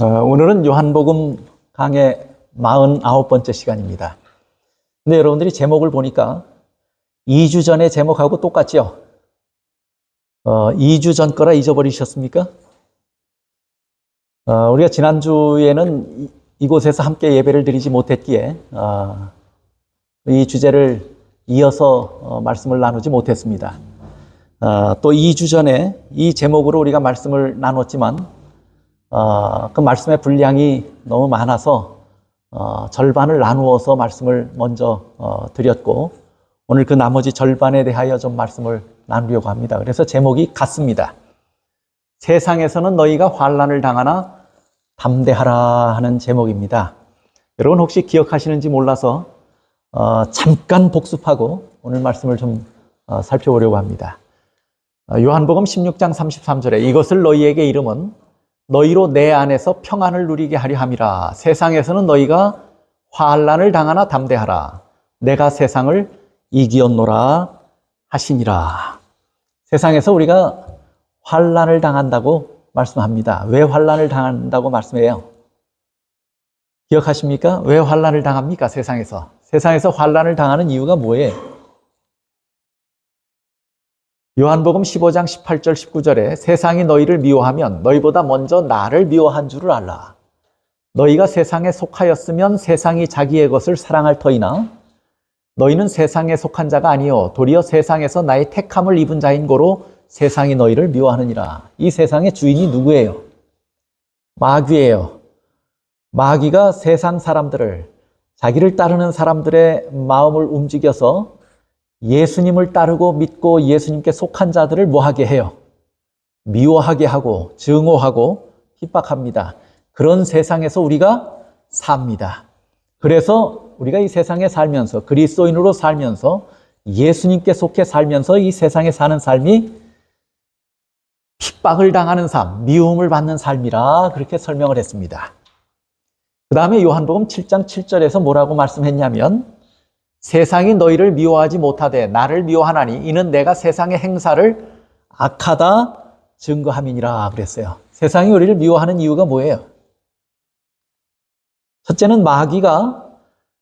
오늘은 요한복음 강의 49번째 시간입니다. 근데 여러분들이 제목을 보니까 2주 전의 제목하고 똑같죠? 2주 전 거라 잊어버리셨습니까? 우리가 지난주에는 이곳에서 함께 예배를 드리지 못했기에 이 주제를 이어서 말씀을 나누지 못했습니다. 또 2주 전에 이 제목으로 우리가 말씀을 나눴지만 그 말씀의 분량이 너무 많아서 절반을 나누어서 말씀을 먼저 드렸고 오늘 그 나머지 절반에 대하여 좀 말씀을 나누려고 합니다. 그래서 제목이 같습니다. 세상에서는 너희가 환난을 당하나 담대하라 하는 제목입니다. 여러분 혹시 기억하시는지 몰라서 잠깐 복습하고 오늘 말씀을 좀 살펴보려고 합니다. 요한복음 16장 33절에 이것을 너희에게 이름은 너희로 내 안에서 평안을 누리게 하려 함이라. 세상에서는 너희가 환난을 당하나 담대하라. 내가 세상을 이기었노라 하시니라. 세상에서 우리가 환난을 당한다고 말씀합니다. 왜 환난을 당한다고 말씀해요? 기억하십니까? 왜 환난을 당합니까? 세상에서. 세상에서 환난을 당하는 이유가 뭐예요? 요한복음 15장 18절 19절에 세상이 너희를 미워하면 너희보다 먼저 나를 미워한 줄을 알라. 너희가 세상에 속하였으면 세상이 자기의 것을 사랑할 터이나 너희는 세상에 속한 자가 아니요 도리어 세상에서 나의 택함을 입은 자인 고로 세상이 너희를 미워하느니라. 이 세상의 주인이 누구예요? 마귀예요. 마귀가 세상 사람들을, 자기를 따르는 사람들의 마음을 움직여서 예수님을 따르고 믿고 예수님께 속한 자들을 뭐하게 해요? 미워하게 하고 증오하고 핍박합니다. 그런 세상에서 우리가 삽니다. 그래서 우리가 이 세상에 살면서 그리스도인으로 살면서 예수님께 속해 살면서 이 세상에 사는 삶이 핍박을 당하는 삶, 미움을 받는 삶이라 그렇게 설명을 했습니다. 그 다음에 요한복음 7장 7절에서 뭐라고 말씀했냐면 세상이 너희를 미워하지 못하되 나를 미워하나니 이는 내가 세상의 행사를 악하다 증거함이니라 그랬어요. 세상이 우리를 미워하는 이유가 뭐예요? 첫째는 마귀가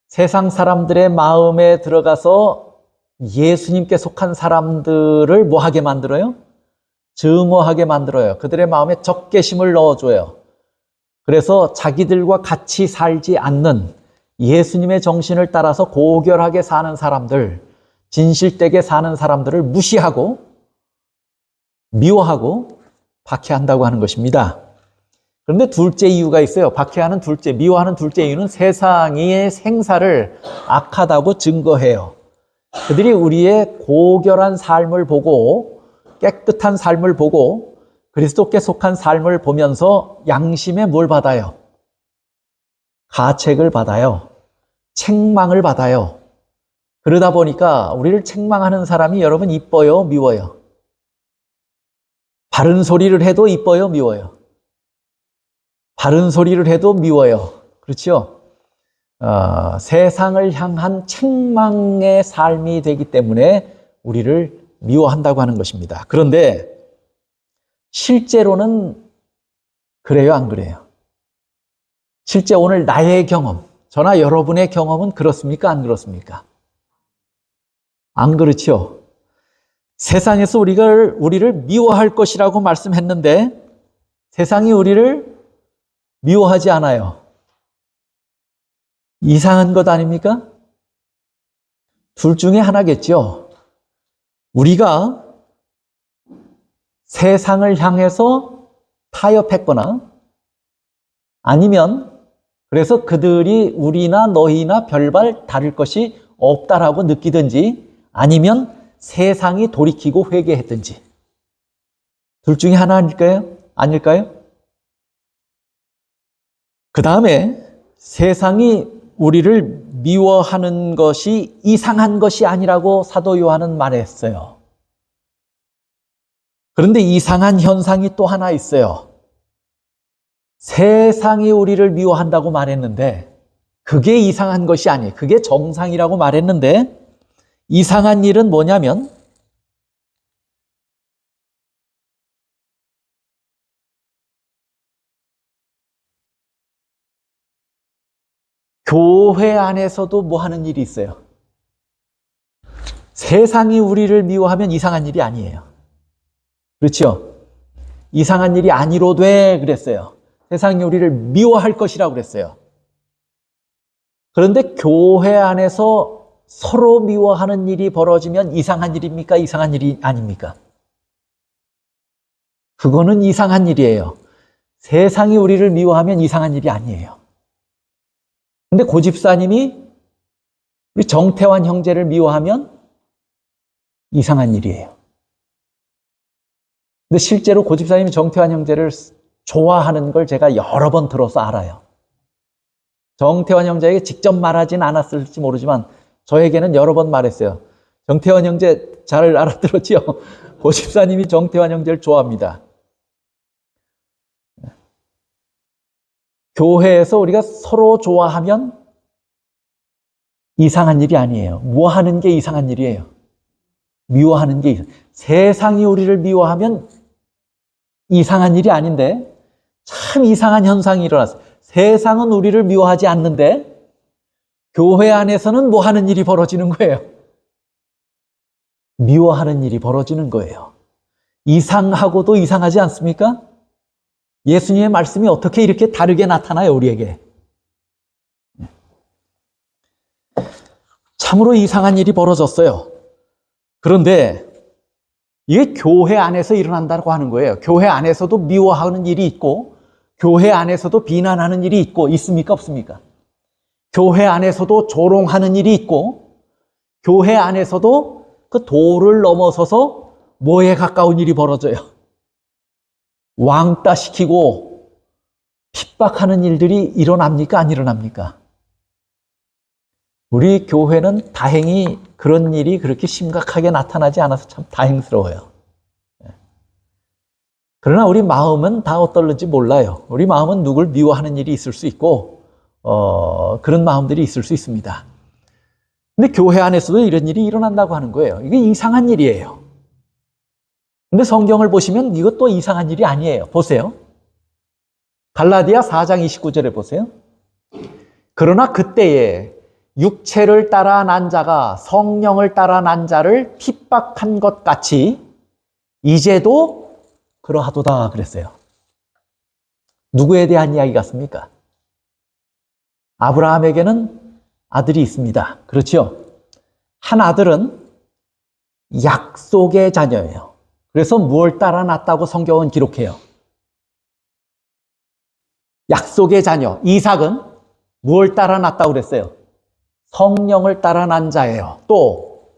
세상 사람들의 마음에 들어가서 예수님께 속한 사람들을 뭐하게 만들어요? 증오하게 만들어요. 그들의 마음에 적개심을 넣어줘요. 그래서 자기들과 같이 살지 않는 예수님의 정신을 따라서 고결하게 사는 사람들, 진실되게 사는 사람들을 무시하고 미워하고 박해한다고 하는 것입니다. 그런데 둘째 이유가 있어요. 박해하는 둘째, 미워하는 둘째 이유는 세상의 행사를 악하다고 증거해요. 그들이 우리의 고결한 삶을 보고 깨끗한 삶을 보고 그리스도께 속한 삶을 보면서 양심에 뭘 받아요? 가책을 받아요. 책망을 받아요. 그러다 보니까 우리를 책망하는 사람이 여러분 이뻐요, 미워요? 바른 소리를 해도 이뻐요, 미워요? 바른 소리를 해도 미워요. 그렇죠? 세상을 향한 책망의 삶이 되기 때문에 우리를 미워한다고 하는 것입니다. 그런데 실제로는 그래요, 안 그래요? 실제 오늘 나의 경험, 저나 여러분의 경험은 그렇습니까? 안 그렇습니까? 안 그렇죠? 세상에서 우리를 미워할 것이라고 말씀했는데 세상이 우리를 미워하지 않아요. 이상한 것 아닙니까? 둘 중에 하나겠죠. 우리가 세상을 향해서 타협했거나 아니면 그래서 그들이 우리나 너희나 별반 다를 것이 없다라고 느끼든지 아니면 세상이 돌이키고 회개했든지 둘 중에 하나 아닐까요? 그 다음에 세상이 우리를 미워하는 것이 이상한 것이 아니라고 사도 요한은 말했어요. 그런데 이상한 현상이 또 하나 있어요. 세상이 우리를 미워한다고 말했는데 그게 이상한 것이 아니에요. 그게 정상이라고 말했는데 이상한 일은 뭐냐면 교회 안에서도 뭐 하는 일이 있어요? 세상이 우리를 미워하면 이상한 일이 아니에요. 그렇죠? 이상한 일이 아니로돼 그랬어요. 세상이 우리를 미워할 것이라고 그랬어요. 그런데 교회 안에서 서로 미워하는 일이 벌어지면 이상한 일입니까? 이상한 일이 아닙니까? 그거는 이상한 일이에요. 세상이 우리를 미워하면 이상한 일이 아니에요. 근데 고집사님이 우리 정태환 형제를 미워하면 이상한 일이에요. 근데 실제로 고집사님이 정태환 형제를 좋아하는 걸 제가 여러 번 들어서 알아요. 정태환 형제에게 직접 말하진 않았을지 모르지만 저에게는 여러 번 말했어요. 정태환 형제 잘 알아들었지요? 고집사님이 정태환 형제를 좋아합니다. 교회에서 우리가 서로 좋아하면 이상한 일이 아니에요. 미워하는 게 이상한 일이에요. 미워하는 게 세상이 우리를 미워하면 이상한 일이 아닌데 참 이상한 현상이 일어났어요. 세상은 우리를 미워하지 않는데 교회 안에서는 뭐 하는 일이 벌어지는 거예요? 미워하는 일이 벌어지는 거예요. 이상하고도 이상하지 않습니까? 예수님의 말씀이 어떻게 이렇게 다르게 나타나요, 우리에게? 참으로 이상한 일이 벌어졌어요. 그런데 이게 교회 안에서 일어난다고 하는 거예요. 교회 안에서도 미워하는 일이 있고 교회 안에서도 비난하는 일이 있고 있습니까? 없습니까? 교회 안에서도 조롱하는 일이 있고 교회 안에서도 그 도를 넘어서서 뭐에 가까운 일이 벌어져요? 왕따시키고 핍박하는 일들이 일어납니까? 안 일어납니까? 우리 교회는 다행히 그런 일이 그렇게 심각하게 나타나지 않아서 참 다행스러워요. 그러나 우리 마음은 다 어떨는지 몰라요. 우리 마음은 누굴 미워하는 일이 있을 수 있고 그런 마음들이 있을 수 있습니다. 근데 교회 안에서도 이런 일이 일어난다고 하는 거예요. 이게 이상한 일이에요. 근데 성경을 보시면 이것도 이상한 일이 아니에요. 보세요. 갈라디아 4장 29절에 보세요. 그러나 그때에 육체를 따라 난 자가 성령을 따라 난 자를 핍박한 것 같이 이제도 그러하도다 그랬어요. 누구에 대한 이야기 같습니까? 아브라함에게는 아들이 있습니다. 그렇죠? 한 아들은 약속의 자녀예요. 그래서 무엇을 따라 났다고 성경은 기록해요? 약속의 자녀 이삭은 무엇을 따라 났다고 그랬어요? 성령을 따라 난 자예요. 또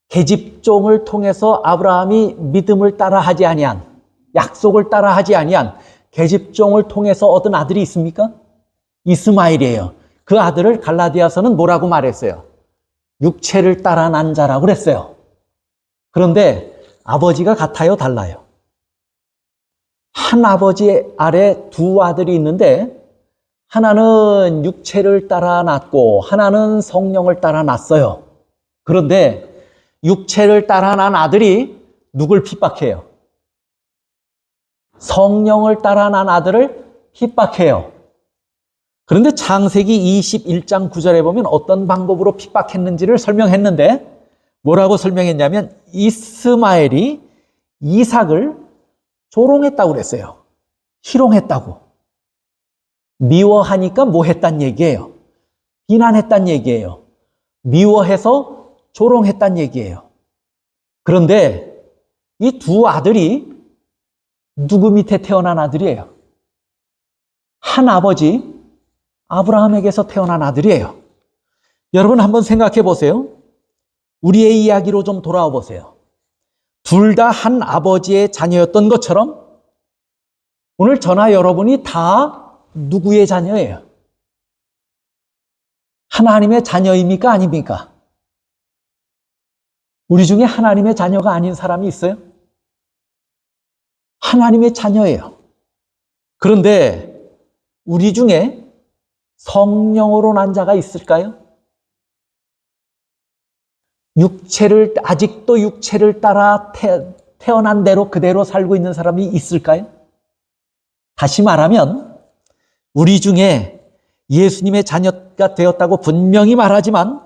계집종을 통해서 아브라함이 믿음을 따라 하지 아니한 약속을 따라 하지 아니한 계집종을 통해서 얻은 아들이 있습니까? 이스마엘이에요. 그 아들을 갈라디아서는 뭐라고 말했어요? 육체를 따라 난 자라고 그랬어요. 그런데 아버지가 같아요? 달라요? 한 아버지 아래 두 아들이 있는데 하나는 육체를 따라 났고 하나는 성령을 따라 났어요. 그런데 육체를 따라 난 아들이 누굴 핍박해요? 성령을 따라 난 아들을 핍박해요. 그런데 창세기 21장 9절에 보면 어떤 방법으로 핍박했는지를 설명했는데 뭐라고 설명했냐면 이스마엘이 이삭을 조롱했다고 그랬어요. 희롱했다고. 미워하니까 뭐 했단 얘기예요? 비난했단 얘기예요. 미워해서 조롱했단 얘기예요. 그런데 이 두 아들이 누구 밑에 태어난 아들이에요? 한 아버지 아브라함에게서 태어난 아들이에요. 여러분 한번 생각해 보세요. 우리의 이야기로 좀 돌아와 보세요. 둘 다 한 아버지의 자녀였던 것처럼 오늘 저나 여러분이 다 누구의 자녀예요? 하나님의 자녀입니까? 아닙니까? 우리 중에 하나님의 자녀가 아닌 사람이 있어요? 하나님의 자녀예요. 그런데 우리 중에 성령으로 난 자가 있을까요? 아직도 육체를 따라 태어난 대로 그대로 살고 있는 사람이 있을까요? 다시 말하면 우리 중에 예수님의 자녀가 되었다고 분명히 말하지만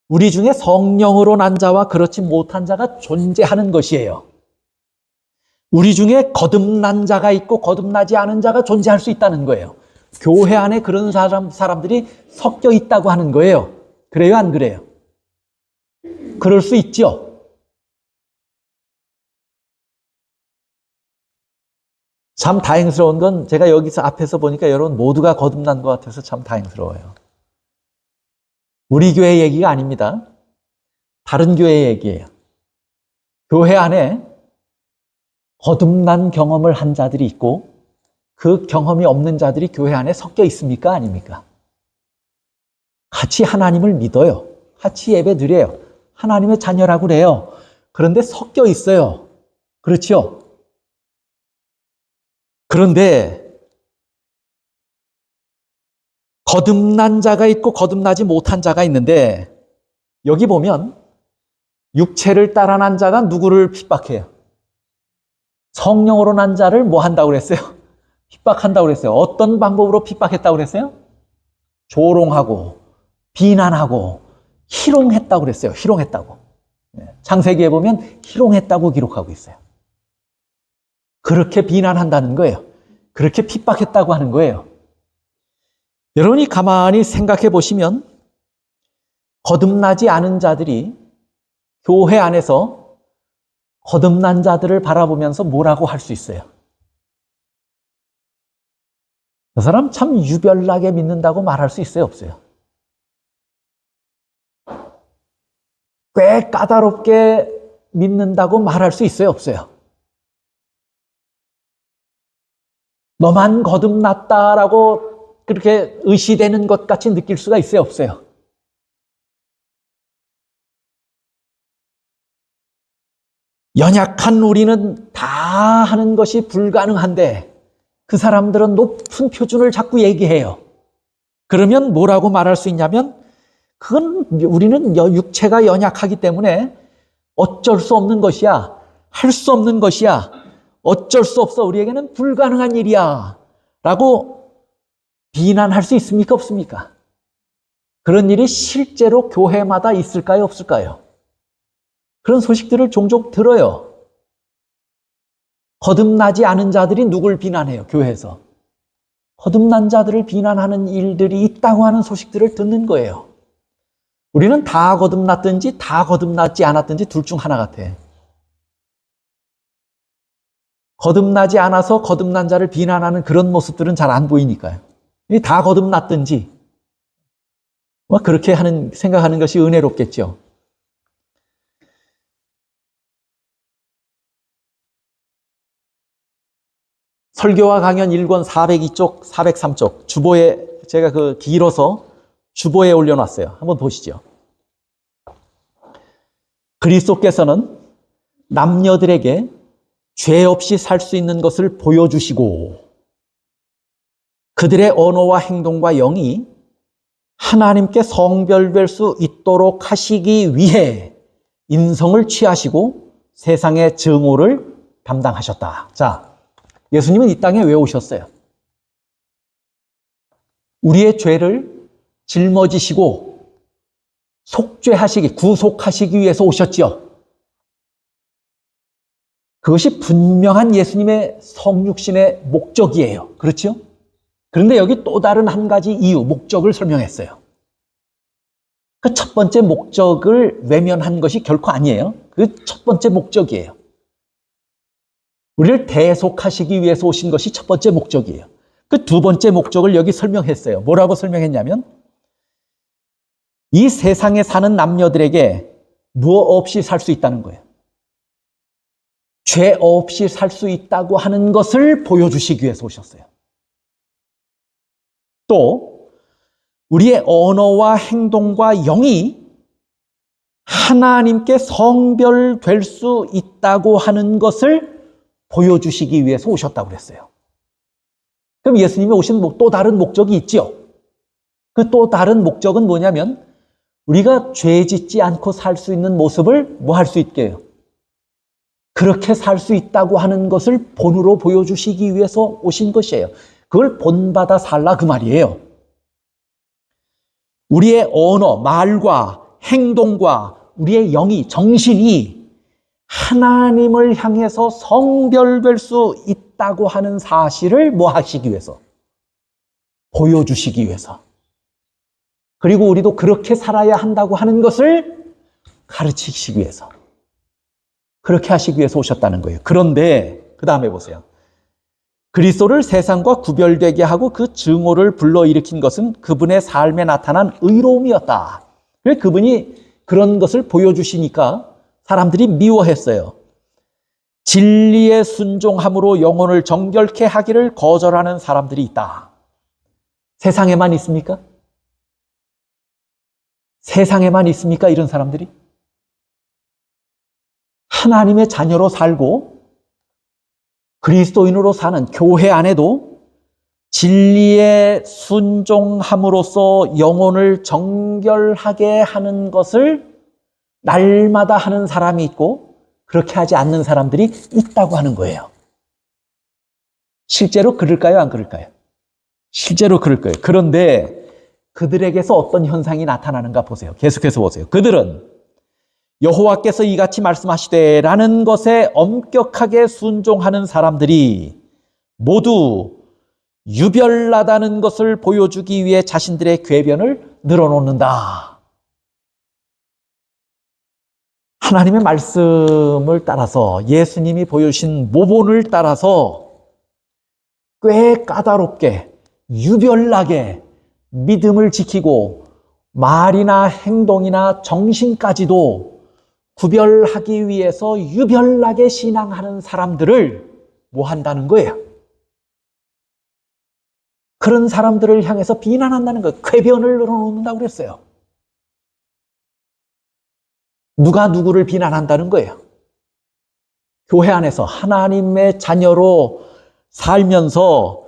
우리 중에 성령으로 난 자와 그렇지 못한 자가 존재하는 것이에요. 우리 중에 거듭난 자가 있고 거듭나지 않은 자가 존재할 수 있다는 거예요. 교회 안에 그런 사람들이 섞여 있다고 하는 거예요. 그래요, 안 그래요? 그럴 수 있죠. 참 다행스러운 건 제가 여기서 앞에서 보니까 여러분 모두가 거듭난 것 같아서 참 다행스러워요. 우리 교회 얘기가 아닙니다. 다른 교회 얘기예요. 교회 안에 거듭난 경험을 한 자들이 있고 그 경험이 없는 자들이 교회 안에 섞여 있습니까? 아닙니까? 같이 하나님을 믿어요. 같이 예배 드려요. 하나님의 자녀라고 그래요. 그런데 섞여 있어요. 그렇죠? 그런데 거듭난 자가 있고 거듭나지 못한 자가 있는데 여기 보면 육체를 따라 난 자가 누구를 핍박해요? 성령으로 난 자를 뭐 한다고 그랬어요? 핍박한다고 그랬어요. 어떤 방법으로 핍박했다고 그랬어요? 조롱하고 비난하고 희롱했다고 그랬어요. 희롱했다고. 창세기에 보면 희롱했다고 기록하고 있어요. 그렇게 비난한다는 거예요. 그렇게 핍박했다고 하는 거예요. 여러분이 가만히 생각해 보시면 거듭나지 않은 자들이 교회 안에서 거듭난 자들을 바라보면서 뭐라고 할 수 있어요? 그 사람 참 유별나게 믿는다고 말할 수 있어요, 없어요? 꽤 까다롭게 믿는다고 말할 수 있어요, 없어요? 너만 거듭났다라고 그렇게 의시되는 것 같이 느낄 수가 있어요, 없어요? 연약한 우리는 다 하는 것이 불가능한데 그 사람들은 높은 표준을 자꾸 얘기해요. 그러면 뭐라고 말할 수 있냐면 그건 우리는 육체가 연약하기 때문에 어쩔 수 없는 것이야. 할 수 없는 것이야. 어쩔 수 없어. 우리에게는 불가능한 일이야. 라고 비난할 수 있습니까? 없습니까? 그런 일이 실제로 교회마다 있을까요? 없을까요? 그런 소식들을 종종 들어요. 거듭나지 않은 자들이 누굴 비난해요? 교회에서. 거듭난 자들을 비난하는 일들이 있다고 하는 소식들을 듣는 거예요. 우리는 다 거듭났든지 다 거듭나지 않았든지 둘 중 하나 같아. 거듭나지 않아서 거듭난 자를 비난하는 그런 모습들은 잘 안 보이니까요. 다 거듭났든지 그렇게 생각하는 것이 은혜롭겠죠. 설교와 강연 1권 402쪽, 403쪽 주보에 제가 길어서 주보에 올려놨어요. 한번 보시죠. 그리스도께서는 남녀들에게 죄 없이 살 수 있는 것을 보여주시고 그들의 언어와 행동과 영이 하나님께 성별될 수 있도록 하시기 위해 인성을 취하시고 세상의 증오를 담당하셨다. 자, 예수님은 이 땅에 왜 오셨어요? 우리의 죄를 짊어지시고 구속하시기 위해서 오셨지요. 그것이 분명한 예수님의 성육신의 목적이에요. 그렇죠? 그런데 여기 또 다른 한 가지 이유, 목적을 설명했어요. 그 첫 번째 목적을 외면한 것이 결코 아니에요. 그 첫 번째 목적이에요. 우리를 대속하시기 위해서 오신 것이 첫 번째 목적이에요. 그 두 번째 목적을 여기 설명했어요. 뭐라고 설명했냐면 이 세상에 사는 남녀들에게 무엇 없이 살 수 있다는 거예요. 죄 없이 살 수 있다고 하는 것을 보여주시기 위해서 오셨어요. 또 우리의 언어와 행동과 영이 하나님께 성별될 수 있다고 하는 것을 보여주시기 위해서 오셨다고 그랬어요. 그럼 예수님이 오신 또 다른 목적이 있죠. 그 또 다른 목적은 뭐냐면 우리가 죄 짓지 않고 살 수 있는 모습을 뭐 할 수 있게 해요? 그렇게 살 수 있다고 하는 것을 본으로 보여주시기 위해서 오신 것이에요. 그걸 본받아 살라 그 말이에요. 우리의 언어, 말과 행동과 우리의 영이, 정신이 하나님을 향해서 성별될 수 있다고 하는 사실을 뭐 하시기 위해서? 보여주시기 위해서. 그리고 우리도 그렇게 살아야 한다고 하는 것을 가르치시기 위해서. 그렇게 하시기 위해서 오셨다는 거예요. 그런데 그 다음에 보세요. 그리스도를 세상과 구별되게 하고 그 증오를 불러일으킨 것은 그분의 삶에 나타난 의로움이었다. 그래서 그분이 그런 것을 보여주시니까 사람들이 미워했어요. 진리에 순종함으로 영혼을 정결케 하기를 거절하는 사람들이 있다. 세상에만 있습니까? 세상에만 있습니까? 이런 사람들이? 하나님의 자녀로 살고 그리스도인으로 사는 교회 안에도 진리에 순종함으로써 영혼을 정결하게 하는 것을 날마다 하는 사람이 있고 그렇게 하지 않는 사람들이 있다고 하는 거예요. 실제로 그럴까요? 안 그럴까요? 실제로 그럴 거예요. 그런데 그들에게서 어떤 현상이 나타나는가 보세요. 계속해서 보세요. 그들은 여호와께서 이같이 말씀하시되 라는 것에 엄격하게 순종하는 사람들이 모두 유별나다는 것을 보여주기 위해 자신들의 궤변을 늘어놓는다. 하나님의 말씀을 따라서 예수님이 보여주신 모본을 따라서 꽤 까다롭게 유별나게 믿음을 지키고 말이나 행동이나 정신까지도 구별하기 위해서 유별나게 신앙하는 사람들을 뭐 한다는 거예요? 그런 사람들을 향해서 비난한다는 거예요. 궤변을 늘어놓는다고 그랬어요. 누가 누구를 비난한다는 거예요? 교회 안에서 하나님의 자녀로 살면서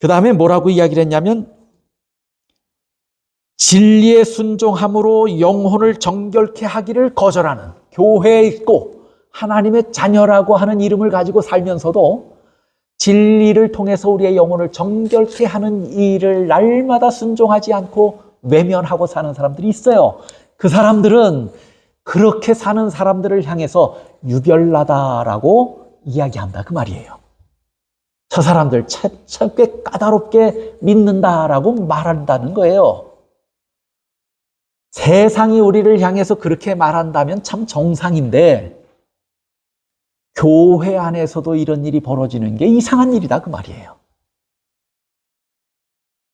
그 다음에 뭐라고 이야기를 했냐면 진리에 순종함으로 영혼을 정결케 하기를 거절하는 교회에 있고 하나님의 자녀라고 하는 이름을 가지고 살면서도 진리를 통해서 우리의 영혼을 정결케 하는 일을 날마다 순종하지 않고 외면하고 사는 사람들이 있어요. 그 사람들은 그렇게 사는 사람들을 향해서 유별나다라고 이야기한다 그 말이에요. 저 사람들 참 꽤 까다롭게 믿는다라고 말한다는 거예요. 세상이 우리를 향해서 그렇게 말한다면 참 정상인데 교회 안에서도 이런 일이 벌어지는 게 이상한 일이다 그 말이에요.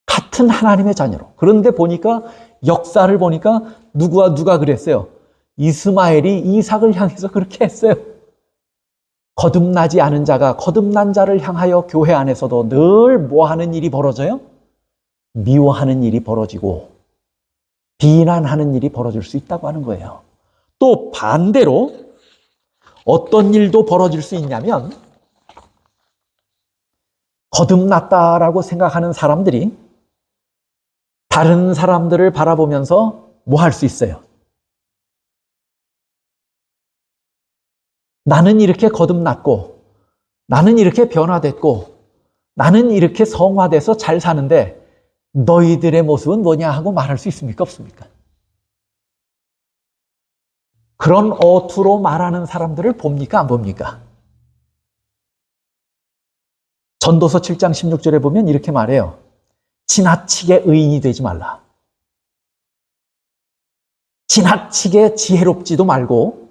같은 하나님의 자녀로. 그런데 보니까 역사를 보니까 누구와 누가 그랬어요? 이스마엘이 이삭을 향해서 그렇게 했어요. 거듭나지 않은 자가 거듭난 자를 향하여 교회 안에서도 늘 뭐 하는 일이 벌어져요? 미워하는 일이 벌어지고 비난하는 일이 벌어질 수 있다고 하는 거예요. 또 반대로 어떤 일도 벌어질 수 있냐면 거듭났다라고 생각하는 사람들이 다른 사람들을 바라보면서 뭐 할 수 있어요? 나는 이렇게 거듭났고 나는 이렇게 변화됐고 나는 이렇게 성화돼서 잘 사는데 너희들의 모습은 뭐냐 하고 말할 수 있습니까? 없습니까? 그런 어투로 말하는 사람들을 봅니까? 안 봅니까? 전도서 7장 16절에 보면 이렇게 말해요. 지나치게 의인이 되지 말라. 지나치게 지혜롭지도 말고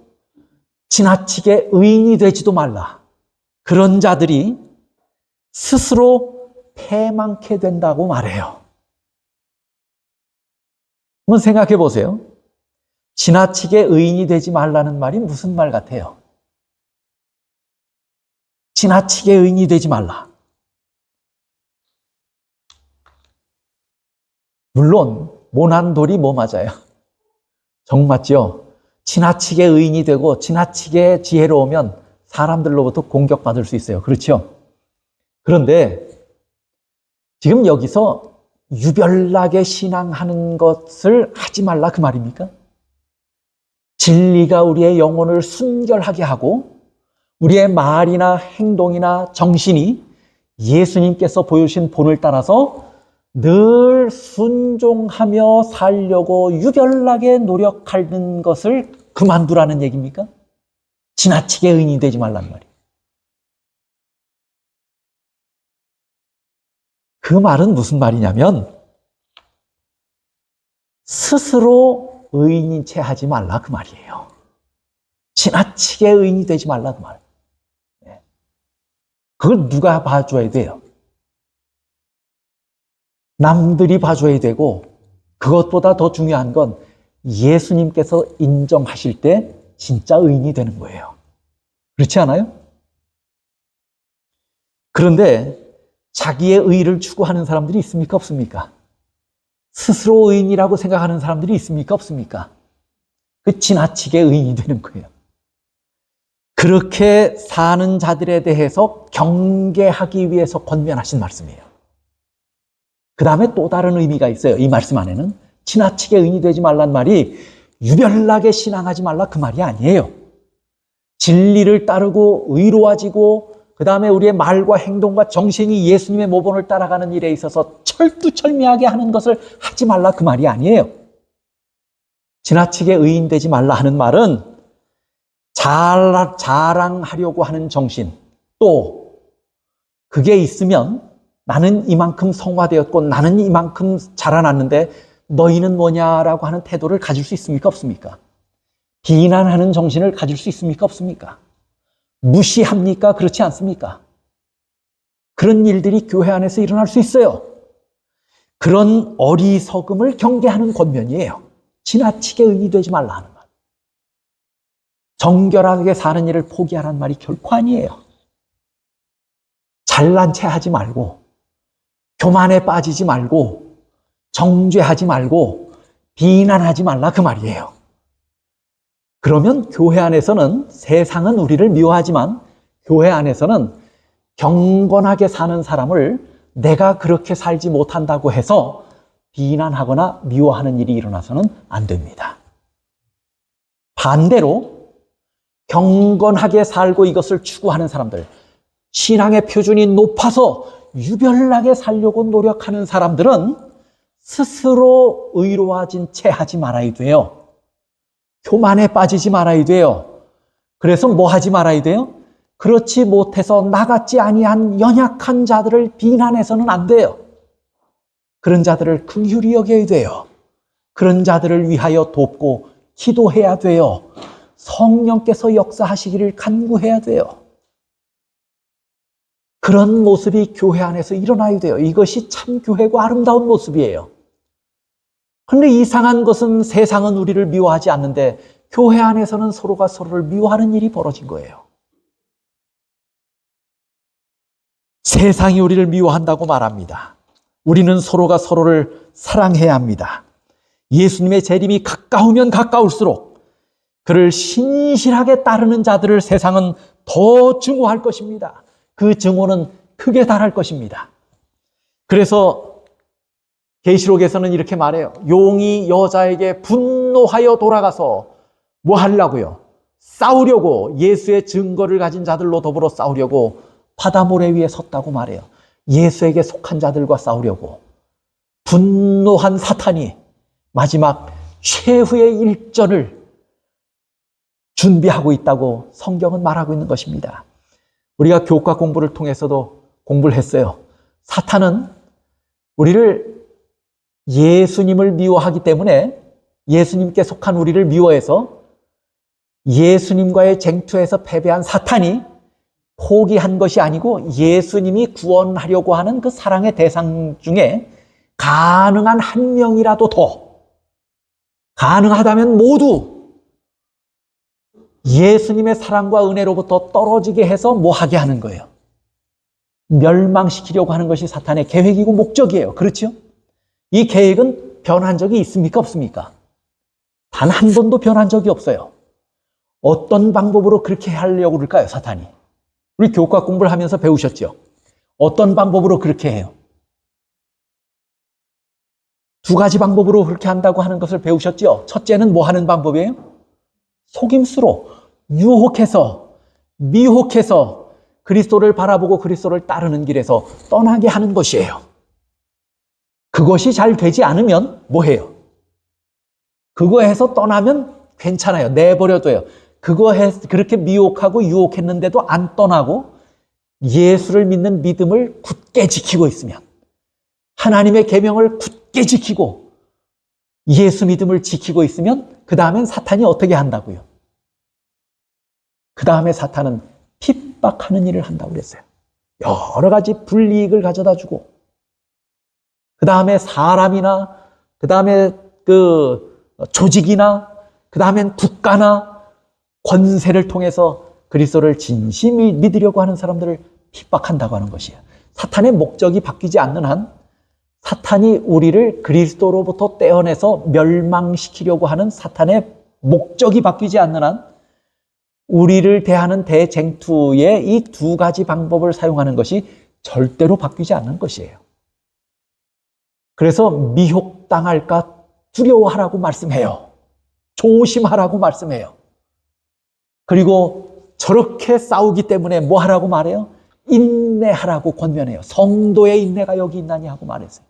지나치게 의인이 되지도 말라. 그런 자들이 스스로 패망케 된다고 말해요. 한번 생각해 보세요. 지나치게 의인이 되지 말라는 말이 무슨 말 같아요? 지나치게 의인이 되지 말라. 물론 모난 돌이 뭐 맞아요? 정 맞죠? 지나치게 의인이 되고 지나치게 지혜로우면 사람들로부터 공격받을 수 있어요. 그렇죠? 그런데 지금 여기서 유별나게 신앙하는 것을 하지 말라 그 말입니까? 진리가 우리의 영혼을 순결하게 하고 우리의 말이나 행동이나 정신이 예수님께서 보여주신 본을 따라서 늘 순종하며 살려고 유별나게 노력하는 것을 그만두라는 얘기입니까? 지나치게 의인이 되지 말란 말이에요. 그 말은 무슨 말이냐면 스스로 의인인 채 하지 말라 그 말이에요. 지나치게 의인이 되지 말라 그 말. 그걸 누가 봐줘야 돼요? 남들이 봐줘야 되고, 그것보다 더 중요한 건 예수님께서 인정하실 때 진짜 의인이 되는 거예요. 그렇지 않아요? 그런데 자기의 의의를 추구하는 사람들이 있습니까? 없습니까? 스스로 의인이라고 생각하는 사람들이 있습니까? 없습니까? 그 지나치게 의인이 되는 거예요. 그렇게 사는 자들에 대해서 경계하기 위해서 권면하신 말씀이에요. 그 다음에 또 다른 의미가 있어요. 이 말씀 안에는 지나치게 의인이 되지 말란 말이 유별나게 신앙하지 말라 그 말이 아니에요. 진리를 따르고 의로워지고 그 다음에 우리의 말과 행동과 정신이 예수님의 모본을 따라가는 일에 있어서 철두철미하게 하는 것을 하지 말라 그 말이 아니에요. 지나치게 의인 되지 말라 하는 말은 자랑하려고 하는 정신, 또 그게 있으면 나는 이만큼 성화되었고 나는 이만큼 자라났는데 너희는 뭐냐라고 하는 태도를 가질 수 있습니까? 없습니까? 비난하는 정신을 가질 수 있습니까? 없습니까? 무시합니까? 그렇지 않습니까? 그런 일들이 교회 안에서 일어날 수 있어요. 그런 어리석음을 경계하는 권면이에요. 지나치게 의인이 되지 말라 하는 말. 정결하게 사는 일을 포기하라는 말이 결코 아니에요. 잘난 체 하지 말고 교만에 빠지지 말고 정죄하지 말고 비난하지 말라 그 말이에요. 그러면 교회 안에서는 세상은 우리를 미워하지만 교회 안에서는 경건하게 사는 사람을 내가 그렇게 살지 못한다고 해서 비난하거나 미워하는 일이 일어나서는 안 됩니다. 반대로 경건하게 살고 이것을 추구하는 사람들, 신앙의 표준이 높아서 유별나게 살려고 노력하는 사람들은 스스로 의로워진 채 하지 말아야 돼요. 교만에 빠지지 말아야 돼요. 그래서 뭐 하지 말아야 돼요? 그렇지 못해서 나같지 아니한 연약한 자들을 비난해서는 안 돼요. 그런 자들을 긍휼히 여겨야 돼요. 그런 자들을 위하여 돕고 기도해야 돼요. 성령께서 역사하시기를 간구해야 돼요. 그런 모습이 교회 안에서 일어나야 돼요. 이것이 참 교회고 아름다운 모습이에요. 그런데 이상한 것은 세상은 우리를 미워하지 않는데 교회 안에서는 서로가 서로를 미워하는 일이 벌어진 거예요. 세상이 우리를 미워한다고 말합니다. 우리는 서로가 서로를 사랑해야 합니다. 예수님의 재림이 가까우면 가까울수록 그를 신실하게 따르는 자들을 세상은 더 증오할 것입니다. 그 증오는 크게 달할 것입니다. 그래서 계시록에서는 이렇게 말해요. 용이 여자에게 분노하여 돌아가서 뭐 하려고요? 싸우려고, 예수의 증거를 가진 자들로 더불어 싸우려고 바다 모래 위에 섰다고 말해요. 예수에게 속한 자들과 싸우려고 분노한 사탄이 마지막 최후의 일전을 준비하고 있다고 성경은 말하고 있는 것입니다. 우리가 교과 공부를 통해서도 공부를 했어요. 사탄은 우리를 예수님을 미워하기 때문에 예수님께 속한 우리를 미워해서 예수님과의 쟁투에서 패배한 사탄이 포기한 것이 아니고 예수님이 구원하려고 하는 그 사랑의 대상 중에 가능한 한 명이라도 더, 가능하다면 모두 예수님의 사랑과 은혜로부터 떨어지게 해서 뭐 하게 하는 거예요? 멸망시키려고 하는 것이 사탄의 계획이고 목적이에요. 그렇죠? 이 계획은 변한 적이 있습니까? 없습니까? 단 한 번도 변한 적이 없어요. 어떤 방법으로 그렇게 하려고 그럴까요, 사탄이? 우리 교과 공부를 하면서 배우셨죠? 어떤 방법으로 그렇게 해요? 두 가지 방법으로 그렇게 한다고 하는 것을 배우셨죠? 첫째는 뭐 하는 방법이에요? 속임수로, 유혹해서, 미혹해서 그리스도를 바라보고 그리스도를 따르는 길에서 떠나게 하는 것이에요. 그것이 잘 되지 않으면 뭐 해요? 그거 해서 떠나면 괜찮아요. 내버려둬요. 그렇게 미혹하고 유혹했는데도 안 떠나고 예수를 믿는 믿음을 굳게 지키고 있으면, 하나님의 계명을 굳게 지키고 예수 믿음을 지키고 있으면 그 다음엔 사탄이 어떻게 한다고요? 그 다음에 사탄은 핍박하는 일을 한다고 그랬어요. 여러 가지 불이익을 가져다 주고, 그 다음에 사람이나, 그 다음에 조직이나, 그 다음엔 국가나 권세를 통해서 그리스도를 진심이 믿으려고 하는 사람들을 핍박한다고 하는 것이에요. 사탄의 목적이 바뀌지 않는 한, 사탄이 우리를 그리스도로부터 떼어내서 멸망시키려고 하는 사탄의 목적이 바뀌지 않는 한, 우리를 대하는 대쟁투의 이 두 가지 방법을 사용하는 것이 절대로 바뀌지 않는 것이에요. 그래서 미혹당할까 두려워하라고 말씀해요. 조심하라고 말씀해요. 그리고 저렇게 싸우기 때문에 뭐 하라고 말해요? 인내하라고 권면해요. 성도의 인내가 여기 있나니 하고 말했어요.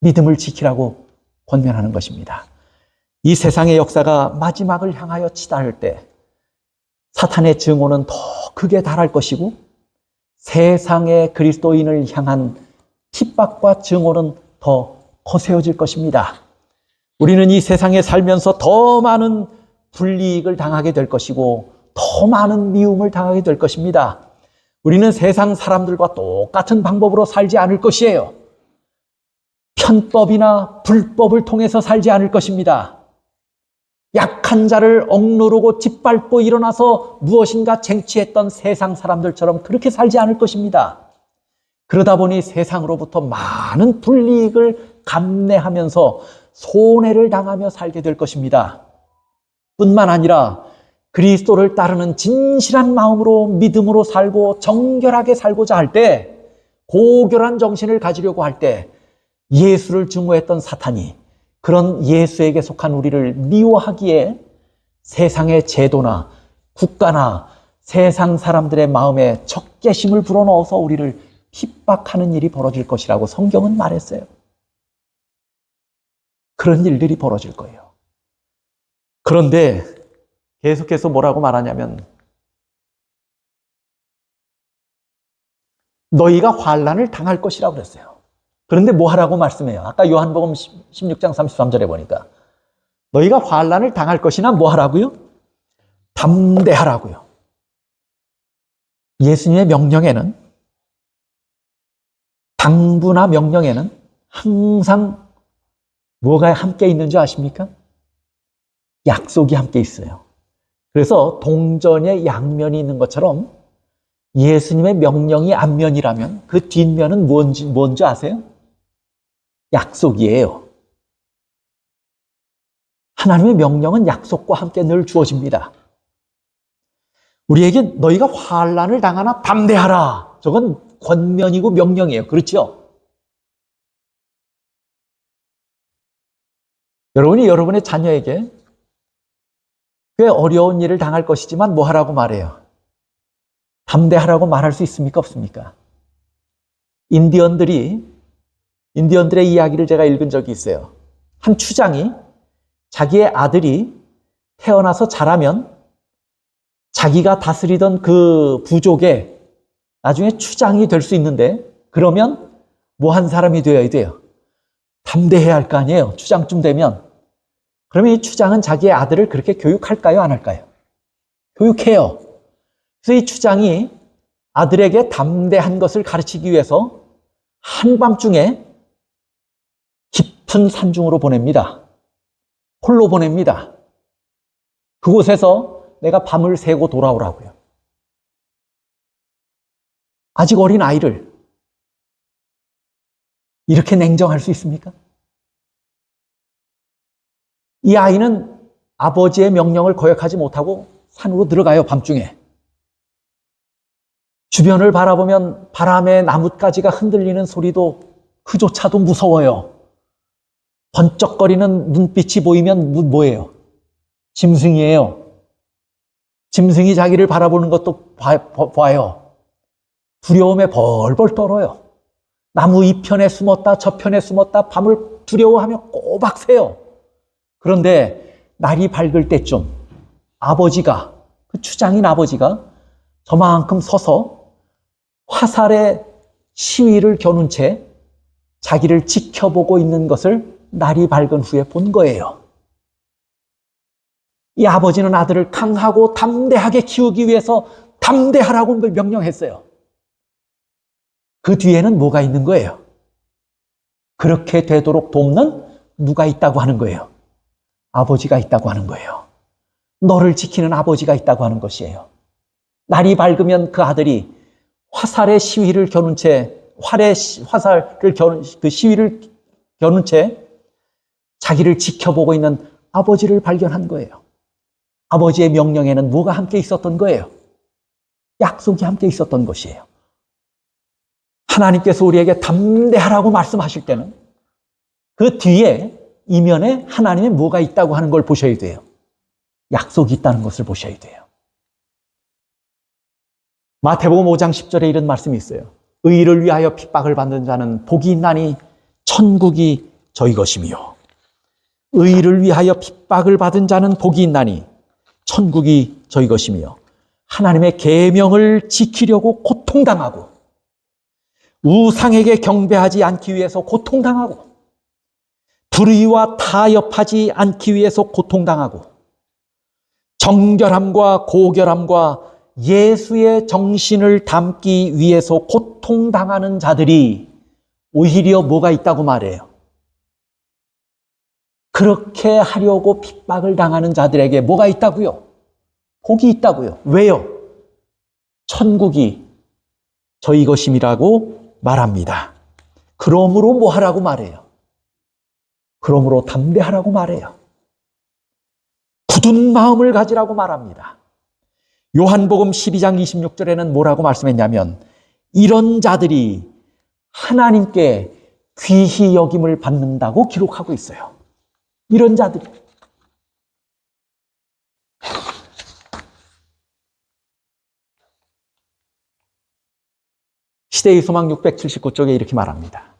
믿음을 지키라고 권면하는 것입니다. 이 세상의 역사가 마지막을 향하여 치달을 때 사탄의 증오는 더 크게 달할 것이고, 세상의 그리스도인을 향한 핍박과 증오는 더 거세어질 것입니다. 우리는 이 세상에 살면서 더 많은 불이익을 당하게 될 것이고, 더 많은 미움을 당하게 될 것입니다. 우리는 세상 사람들과 똑같은 방법으로 살지 않을 것이에요. 편법이나 불법을 통해서 살지 않을 것입니다. 약한 자를 억누르고 짓밟고 일어나서 무엇인가 쟁취했던 세상 사람들처럼 그렇게 살지 않을 것입니다. 그러다 보니 세상으로부터 많은 불이익을 감내하면서 손해를 당하며 살게 될 것입니다. 뿐만 아니라 그리스도를 따르는 진실한 마음으로 믿음으로 살고 정결하게 살고자 할 때, 고결한 정신을 가지려고 할 때 예수를 증오했던 사탄이 그런 예수에게 속한 우리를 미워하기에 세상의 제도나 국가나 세상 사람들의 마음에 적개심을 불어넣어서 우리를 핍박하는 일이 벌어질 것이라고 성경은 말했어요. 그런 일들이 벌어질 거예요. 그런데 계속해서 뭐라고 말하냐면, 너희가 환난을 당할 것이라고 그랬어요. 그런데 뭐 하라고 말씀해요? 아까 요한복음 16장 33절에 보니까 너희가 환난을 당할 것이나 뭐 하라고요? 담대하라고요. 예수님의 명령에는, 당부나 명령에는 항상 뭐가 함께 있는 줄 아십니까? 약속이 함께 있어요. 그래서 동전에 양면이 있는 것처럼 예수님의 명령이 앞면이라면 그 뒷면은 뭔지 아세요? 약속이에요. 하나님의 명령은 약속과 함께 늘 주어집니다. 우리에게 너희가 환난을 당하나 담대하라. 저건 권면이고 명령이에요. 그렇죠? 여러분이 여러분의 자녀에게 꽤 어려운 일을 당할 것이지만 뭐 하라고 말해요? 담대하라고 말할 수 있습니까? 없습니까? 인디언들의 이야기를 제가 읽은 적이 있어요. 한 추장이 자기의 아들이 태어나서 자라면 자기가 다스리던 그 부족의 나중에 추장이 될 수 있는데, 그러면 뭐 한 사람이 되어야 돼요? 담대해야 할 거 아니에요. 추장쯤 되면. 그러면 이 추장은 자기의 아들을 그렇게 교육할까요? 안 할까요? 교육해요. 그래서 이 추장이 아들에게 담대한 것을 가르치기 위해서 한밤중에 깊은 산중으로 보냅니다. 홀로 보냅니다. 그곳에서 내가 밤을 새고 돌아오라고요. 아직 어린 아이를 이렇게 냉정할 수 있습니까? 이 아이는 아버지의 명령을 거역하지 못하고 산으로 들어가요, 밤중에. 주변을 바라보면 바람에 나뭇가지가 흔들리는 소리도 그조차도 무서워요. 번쩍거리는 눈빛이 보이면 뭐예요? 짐승이에요. 짐승이 자기를 바라보는 것도 봐요. 두려움에 벌벌 떨어요. 나무 이 편에 숨었다 저 편에 숨었다 밤을 두려워하며 꼬박 새요. 그런데 날이 밝을 때쯤 아버지가, 그 추장인 아버지가 저만큼 서서 화살에 시위를 겨눈 채 자기를 지켜보고 있는 것을 날이 밝은 후에 본 거예요. 이 아버지는 아들을 강하고 담대하게 키우기 위해서 담대하라고 명령했어요. 그 뒤에는 뭐가 있는 거예요? 그렇게 되도록 돕는 누가 있다고 하는 거예요? 아버지가 있다고 하는 거예요. 너를 지키는 아버지가 있다고 하는 것이에요. 날이 밝으면 그 아들이 화살의 시위를 겨눈 채, 그 시위를 겨눈 채 자기를 지켜보고 있는 아버지를 발견한 거예요. 아버지의 명령에는 뭐가 함께 있었던 거예요? 약속이 함께 있었던 것이에요. 하나님께서 우리에게 담대하라고 말씀하실 때는 그 뒤에 이면에 하나님의 뭐가 있다고 하는 걸 보셔야 돼요. 약속이 있다는 것을 보셔야 돼요. 마태복음 5장 10절에 이런 말씀이 있어요. 의를 위하여 핍박을 받는 자는 복이 있나니 천국이 저희 것이며, 의를 위하여 핍박을 받은 자는 복이 있나니 천국이 저희 것이며, 하나님의 계명을 지키려고 고통당하고 우상에게 경배하지 않기 위해서 고통당하고 불의와 타협하지 않기 위해서 고통당하고 정결함과 고결함과 예수의 정신을 담기 위해서 고통당하는 자들이 오히려 뭐가 있다고 말해요? 그렇게 하려고 핍박을 당하는 자들에게 뭐가 있다고요? 복이 있다고요. 왜요? 천국이 저희 것임이라고 말합니다. 그러므로 뭐 하라고 말해요? 그러므로 담대하라고 말해요. 굳은 마음을 가지라고 말합니다. 요한복음 12장 26절에는 뭐라고 말씀했냐면 이런 자들이 하나님께 귀히 여김을 받는다고 기록하고 있어요. 이런 자들이. 시대의 소망 679쪽에 이렇게 말합니다.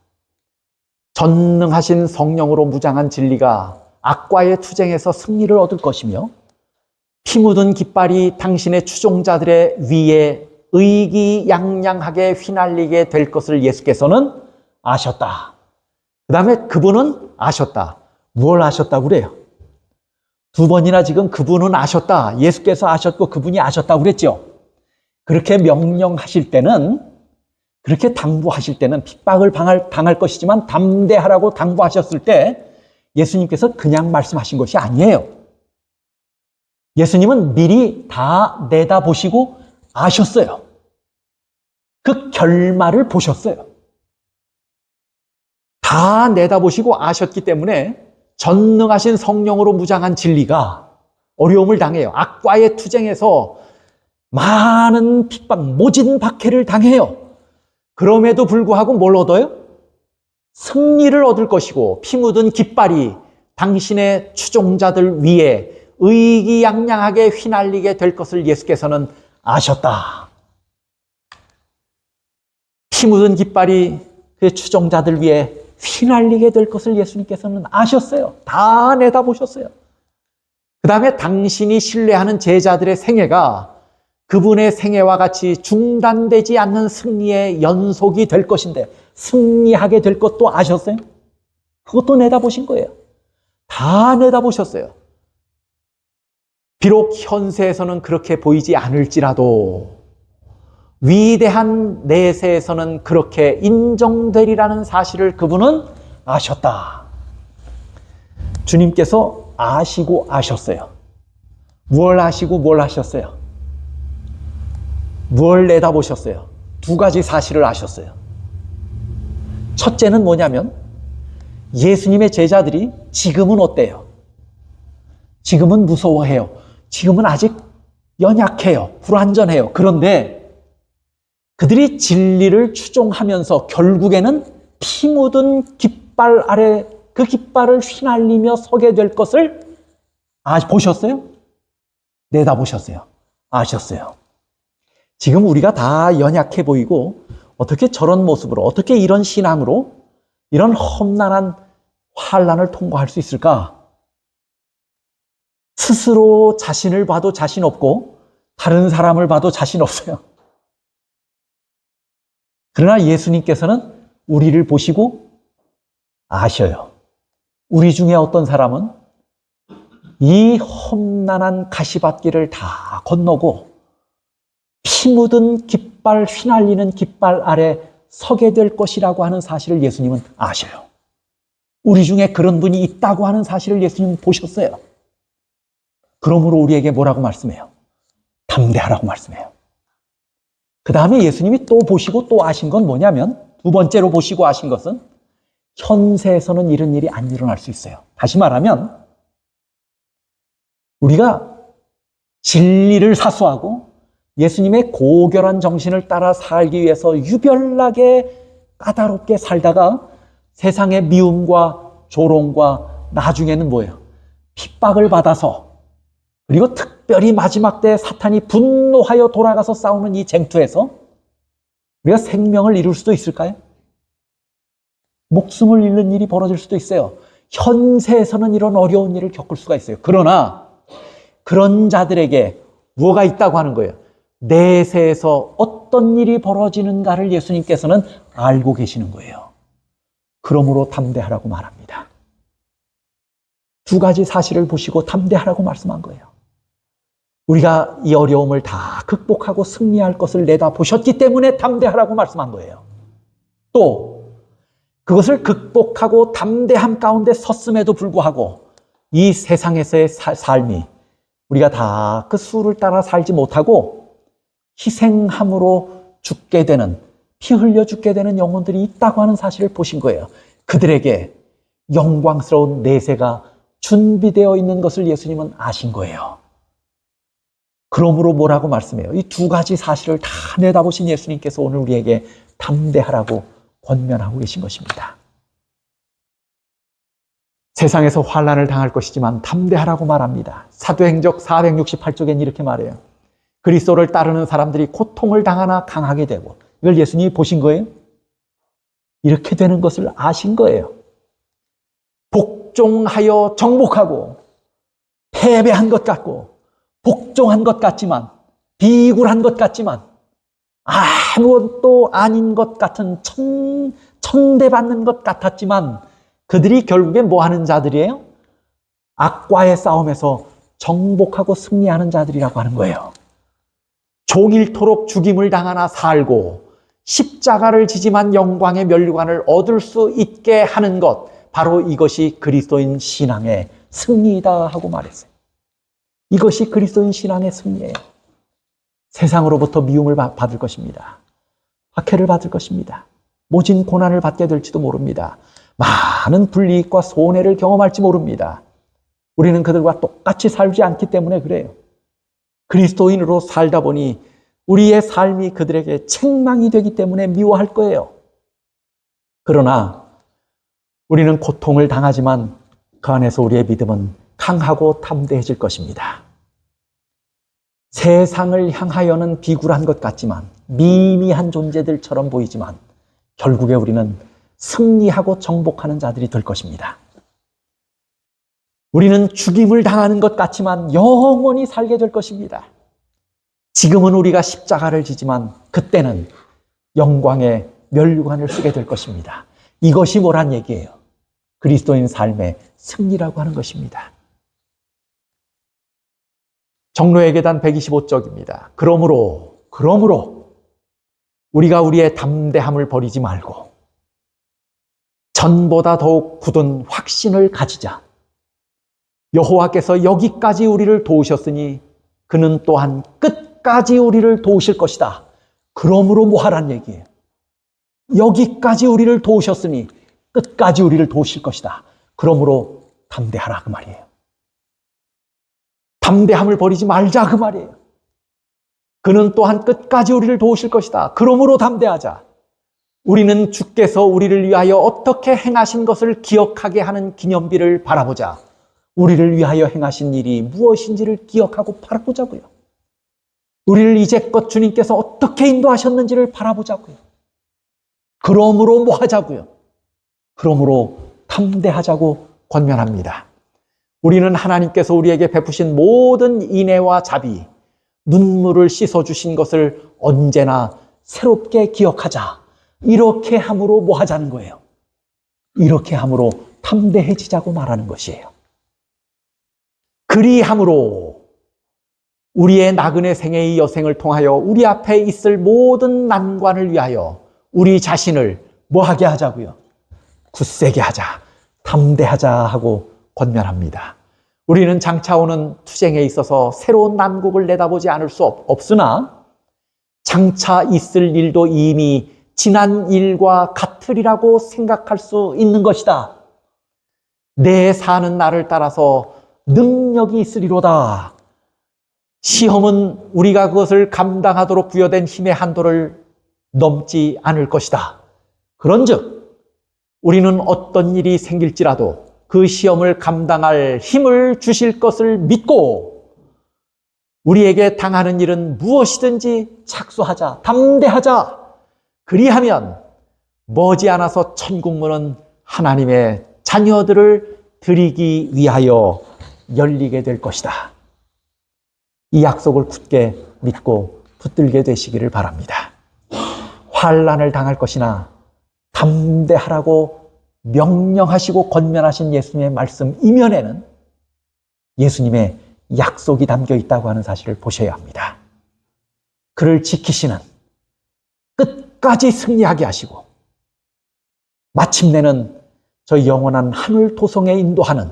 전능하신 성령으로 무장한 진리가 악과의 투쟁에서 승리를 얻을 것이며 피 묻은 깃발이 당신의 추종자들의 위에 의기양양하게 휘날리게 될 것을 예수께서는 아셨다. 그 다음에 그분은 아셨다. 뭘 아셨다고 그래요? 두 번이나 지금 그분은 아셨다. 예수께서 아셨고 그분이 아셨다고 그랬죠. 그렇게 명령하실 때는, 그렇게 당부하실 때는 핍박을 당할 것이지만 담대하라고 당부하셨을 때 예수님께서 그냥 말씀하신 것이 아니에요. 예수님은 미리 다 내다보시고 아셨어요. 그 결말을 보셨어요. 다 내다보시고 아셨기 때문에 전능하신 성령으로 무장한 진리가 어려움을 당해요. 악과의 투쟁에서 많은 핍박, 모진 박해를 당해요. 그럼에도 불구하고 뭘 얻어요? 승리를 얻을 것이고 피 묻은 깃발이 당신의 추종자들 위에 의기양양하게 휘날리게 될 것을 예수께서는 아셨다. 피 묻은 깃발이 그의 추종자들 위에 휘날리게 될 것을 예수님께서는 아셨어요. 다 내다보셨어요. 그 다음에 당신이 신뢰하는 제자들의 생애가 그분의 생애와 같이 중단되지 않는 승리의 연속이 될 것인데 승리하게 될 것도 아셨어요? 그것도 내다보신 거예요. 다 내다보셨어요. 비록 현세에서는 그렇게 보이지 않을지라도 위대한 내세에서는 그렇게 인정되리라는 사실을 그분은 아셨다. 주님께서 아시고 아셨어요. 무엇을 아시고 뭘 아셨어요? 뭘 내다보셨어요? 두 가지 사실을 아셨어요. 첫째는 뭐냐면 예수님의 제자들이 지금은 어때요? 지금은 무서워해요. 지금은 아직 연약해요. 불완전해요. 그런데 그들이 진리를 추종하면서 결국에는 피 묻은 깃발 아래 그 깃발을 휘날리며 서게 될 것을 보셨어요? 내다보셨어요. 아셨어요. 지금 우리가 다 연약해 보이고 어떻게 저런 모습으로, 어떻게 이런 신앙으로 이런 험난한 환난을 통과할 수 있을까? 스스로 자신을 봐도 자신 없고 다른 사람을 봐도 자신 없어요. 그러나 예수님께서는 우리를 보시고 아셔요. 우리 중에 어떤 사람은 이 험난한 가시밭길을 다 건너고 피 묻은 깃발, 휘날리는 깃발 아래 서게 될 것이라고 하는 사실을 예수님은 아셔요. 우리 중에 그런 분이 있다고 하는 사실을 예수님은 보셨어요. 그러므로 우리에게 뭐라고 말씀해요? 담대하라고 말씀해요. 그 다음에 예수님이 또 보시고 또 아신 건 뭐냐면, 두 번째로 보시고 아신 것은 현세에서는 이런 일이 안 일어날 수 있어요. 다시 말하면 우리가 진리를 사수하고 예수님의 고결한 정신을 따라 살기 위해서 유별나게 까다롭게 살다가 세상의 미움과 조롱과 나중에는 뭐예요? 핍박을 받아서, 그리고 특별히 마지막 때 사탄이 분노하여 돌아가서 싸우는 이 쟁투에서 우리가 생명을 잃을 수도 있을까요? 목숨을 잃는 일이 벌어질 수도 있어요. 현세에서는 이런 어려운 일을 겪을 수가 있어요. 그러나 그런 자들에게 뭐가 있다고 하는 거예요? 내세에서 어떤 일이 벌어지는가를 예수님께서는 알고 계시는 거예요. 그러므로 담대하라고 말합니다. 두 가지 사실을 보시고 담대하라고 말씀한 거예요. 우리가 이 어려움을 다 극복하고 승리할 것을 내다보셨기 때문에 담대하라고 말씀한 거예요. 또 그것을 극복하고 담대함 가운데 섰음에도 불구하고 이 세상에서의 삶이 우리가 다 그 수를 따라 살지 못하고 희생함으로 죽게 되는, 피 흘려 죽게 되는 영혼들이 있다고 하는 사실을 보신 거예요. 그들에게 영광스러운 내세가 준비되어 있는 것을 예수님은 아신 거예요. 그러므로 뭐라고 말씀해요? 이 두 가지 사실을 다 내다보신 예수님께서 오늘 우리에게 담대하라고 권면하고 계신 것입니다. 세상에서 환난을 당할 것이지만 담대하라고 말합니다. 사도행적 468쪽엔 이렇게 말해요. 그리스도를 따르는 사람들이 고통을 당하나 강하게 되고, 이걸 예수님이 보신 거예요. 이렇게 되는 것을 아신 거예요. 복종하여 정복하고 패배한 것 같고 복종한 것 같지만, 비굴한 것 같지만, 아무것도 아닌 것 같은 천대받는 것 같았지만 그들이 결국에 뭐 하는 자들이에요? 악과의 싸움에서 정복하고 승리하는 자들이라고 하는 거예요. 종일토록 죽임을 당하나 살고 십자가를 지지만 영광의 면류관을 얻을 수 있게 하는 것, 바로 이것이 그리스도인 신앙의 승리이다 하고 말했어요. 이것이 그리스도인 신앙의 승리예요. 세상으로부터 미움을 받을 것입니다. 박해를 받을 것입니다. 모진 고난을 받게 될지도 모릅니다. 많은 불이익과 손해를 경험할지 모릅니다. 우리는 그들과 똑같이 살지 않기 때문에 그래요. 그리스도인으로 살다 보니 우리의 삶이 그들에게 책망이 되기 때문에 미워할 거예요. 그러나 우리는 고통을 당하지만 그 안에서 우리의 믿음은 강하고 담대해질 것입니다. 세상을 향하여는 비굴한 것 같지만, 미미한 존재들처럼 보이지만 결국에 우리는 승리하고 정복하는 자들이 될 것입니다. 우리는 죽임을 당하는 것 같지만 영원히 살게 될 것입니다. 지금은 우리가 십자가를 지지만 그때는 영광의 면류관을 쓰게 될 것입니다. 이것이 뭐란 얘기예요? 그리스도인 삶의 승리라고 하는 것입니다. 정로의 계단 125쪽입니다. 그러므로 우리가 우리의 담대함을 버리지 말고 전보다 더욱 굳은 확신을 가지자. 여호와께서 여기까지 우리를 도우셨으니 그는 또한 끝까지 우리를 도우실 것이다. 그러므로 뭐 하란 얘기예요? 여기까지 우리를 도우셨으니 끝까지 우리를 도우실 것이다. 그러므로 담대하라 그 말이에요. 담대함을 버리지 말자 그 말이에요. 그는 또한 끝까지 우리를 도우실 것이다. 그러므로 담대하자. 우리는 주께서 우리를 위하여 어떻게 행하신 것을 기억하게 하는 기념비를 바라보자. 우리를 위하여 행하신 일이 무엇인지를 기억하고 바라보자고요. 우리를 이제껏 주님께서 어떻게 인도하셨는지를 바라보자고요. 그러므로 뭐 하자고요? 그러므로 담대하자고 권면합니다. 우리는 하나님께서 우리에게 베푸신 모든 인애와 자비, 눈물을 씻어주신 것을 언제나 새롭게 기억하자. 이렇게 함으로 뭐 하자는 거예요? 이렇게 함으로 담대해지자고 말하는 것이에요. 그리함으로 우리의 나그네 생애의 여생을 통하여 우리 앞에 있을 모든 난관을 위하여 우리 자신을 뭐 하게 하자고요? 굳세게 하자, 담대하자 하고 권면합니다. 우리는 장차 오는 투쟁에 있어서 새로운 난국을 내다보지 않을 수 없으나 장차 있을 일도 이미 지난 일과 같으리라고 생각할 수 있는 것이다. 내 사는 날을 따라서 능력이 있으리로다. 시험은 우리가 그것을 감당하도록 부여된 힘의 한도를 넘지 않을 것이다. 그런즉 우리는 어떤 일이 생길지라도 그 시험을 감당할 힘을 주실 것을 믿고 우리에게 당하는 일은 무엇이든지 착수하자, 담대하자. 그리하면 머지않아서 천국문은 하나님의 자녀들을 드리기 위하여 열리게 될 것이다. 이 약속을 굳게 믿고 붙들게 되시기를 바랍니다. 환난을 당할 것이나 담대하라고 명령하시고 권면하신 예수님의 말씀 이면에는 예수님의 약속이 담겨 있다고 하는 사실을 보셔야 합니다. 그를 지키시는, 끝까지 승리하게 하시고 마침내는 저 영원한 하늘 도성에 인도하는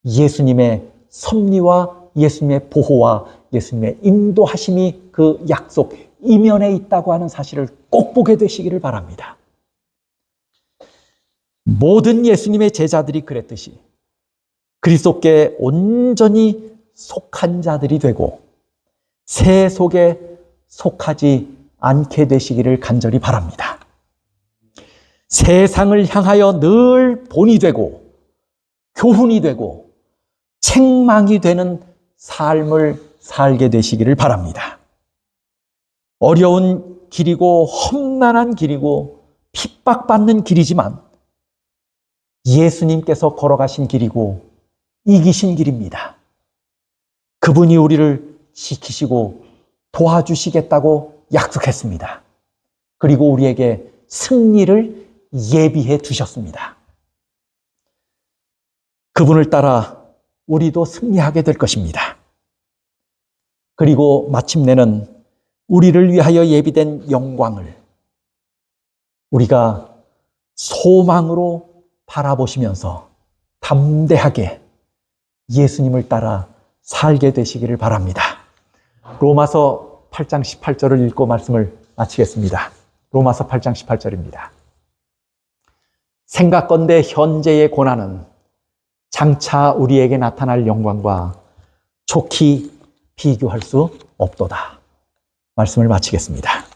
예수님의 섭리와 예수님의 보호와 예수님의 인도하심이 그 약속 이면에 있다고 하는 사실을 꼭 보게 되시기를 바랍니다. 모든 예수님의 제자들이 그랬듯이 그리스도께 온전히 속한 자들이 되고 새 속에 속하지 않게 되시기를 간절히 바랍니다. 세상을 향하여 늘 본이 되고 교훈이 되고 책망이 되는 삶을 살게 되시기를 바랍니다. 어려운 길이고 험난한 길이고 핍박받는 길이지만 예수님께서 걸어가신 길이고 이기신 길입니다. 그분이 우리를 지키시고 도와주시겠다고 약속했습니다. 그리고 우리에게 승리를 예비해 두셨습니다. 그분을 따라 우리도 승리하게 될 것입니다. 그리고 마침내는 우리를 위하여 예비된 영광을 우리가 소망으로 바라보시면서 담대하게 예수님을 따라 살게 되시기를 바랍니다. 로마서 8장 18절을 읽고 말씀을 마치겠습니다. 로마서 8장 18절입니다. 생각건대 현재의 고난은 장차 우리에게 나타날 영광과 족히 비교할 수 없도다. 말씀을 마치겠습니다.